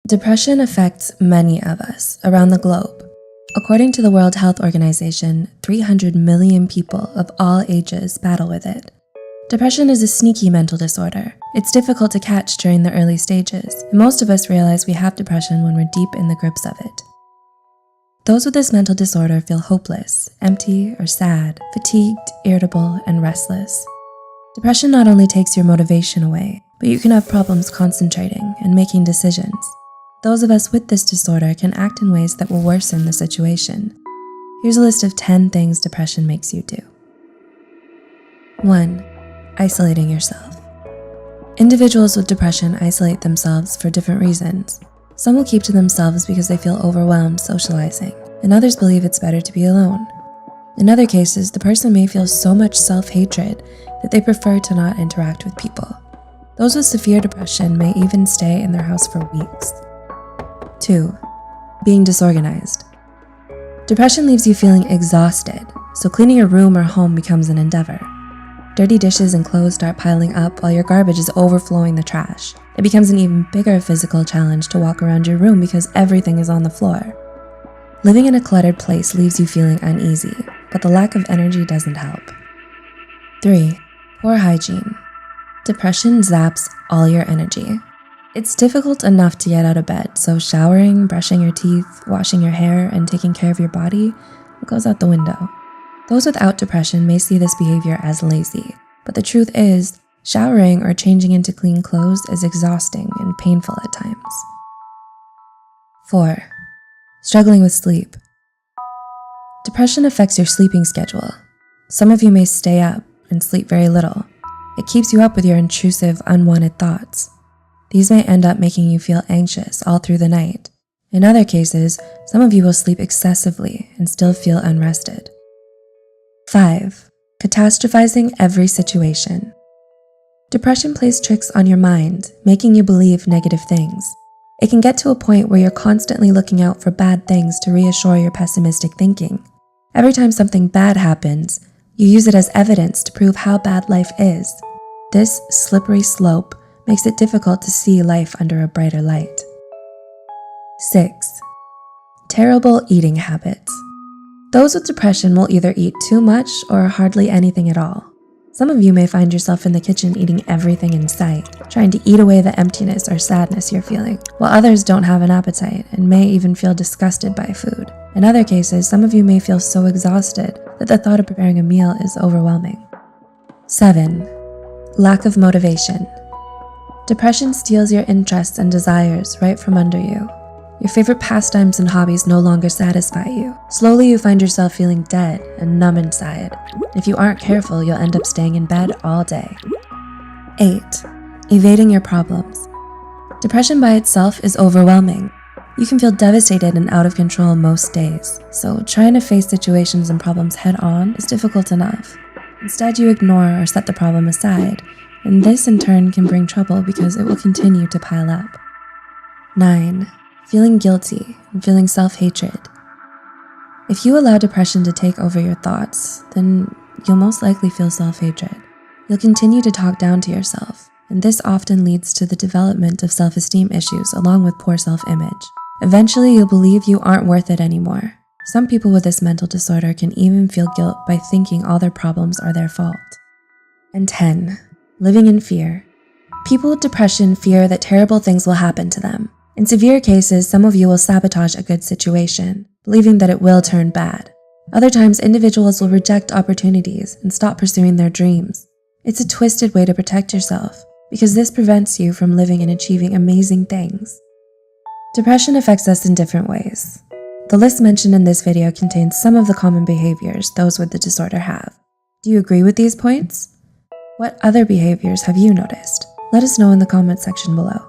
Depression affects many of us around the globe. According to the World Health Organization, 300 million people of all ages battle with it. Depression is a sneaky mental disorder. It's difficult to catch during the early stages, and most of us realize we have depression when we're deep in the grips of it. Those with this mental disorder feel hopeless, empty or sad, fatigued, irritable, and restless. Depression not only takes your motivation away, but you can have problems concentrating and making decisions. Those of us with this disorder can act in ways that will worsen the situation. Here's a list of 10 things depression makes you do. 1. Isolating yourself. Individuals with depression isolate themselves for different reasons. Some will keep to themselves because they feel overwhelmed socializing, and others believe it's better to be alone. In other cases, the person may feel so much self-hatred that they prefer to not interact with people. Those with severe depression may even stay in their house for weeks. 2. Being disorganized. Depression leaves you feeling exhausted, so cleaning your room or home becomes an endeavor. Dirty dishes and clothes start piling up while your garbage is overflowing the trash. It becomes an even bigger physical challenge to walk around your room because everything is on the floor. Living in a cluttered place leaves you feeling uneasy, but the lack of energy doesn't help. 3. Poor hygiene. Depression zaps all your energy. It's difficult enough to get out of bed, so showering, brushing your teeth, washing your hair, and taking care of your body goes out the window. Those without depression may see this behavior as lazy, but the truth is, showering or changing into clean clothes is exhausting and painful at times. 4. Struggling with sleep. Depression affects your sleeping schedule. Some of you may stay up and sleep very little. It keeps you up with your intrusive, unwanted thoughts. These may end up making you feel anxious all through the night. In other cases, some of you will sleep excessively and still feel unrested. 5. Catastrophizing every situation. Depression plays tricks on your mind, making you believe negative things. It can get to a point where you're constantly looking out for bad things to reassure your pessimistic thinking. Every time something bad happens, you use it as evidence to prove how bad life is. This slippery slope makes it difficult to see life under a brighter light. 6. Terrible eating habits. Those with depression will either eat too much or hardly anything at all. Some of you may find yourself in the kitchen eating everything in sight, trying to eat away the emptiness or sadness you're feeling, while others don't have an appetite and may even feel disgusted by food. In other cases, some of you may feel so exhausted that the thought of preparing a meal is overwhelming. 7. Lack of motivation. Depression steals your interests and desires right from under you. Your favorite pastimes and hobbies no longer satisfy you. Slowly, you find yourself feeling dead and numb inside. If you aren't careful, you'll end up staying in bed all day. 8. Evading your problems. Depression by itself is overwhelming. You can feel devastated and out of control most days, so trying to face situations and problems head on is difficult enough. Instead, you ignore or set the problem aside, and this in turn can bring trouble because it will continue to pile up. 9. Feeling guilty and feeling self-hatred. If you allow depression to take over your thoughts, then you'll most likely feel self-hatred. You'll continue to talk down to yourself, and this often leads to the development of self-esteem issues along with poor self-image. Eventually, you'll believe you aren't worth it anymore. Some people with this mental disorder can even feel guilt by thinking all their problems are their fault. And 10. Living in fear. People with depression fear that terrible things will happen to them. In severe cases, some of you will sabotage a good situation, believing that it will turn bad. Other times, individuals will reject opportunities and stop pursuing their dreams. It's a twisted way to protect yourself, because this prevents you from living and achieving amazing things. Depression affects us in different ways. The list mentioned in this video contains some of the common behaviors those with the disorder have. Do you agree with these points? What other behaviors have you noticed? Let us know in the comment section below.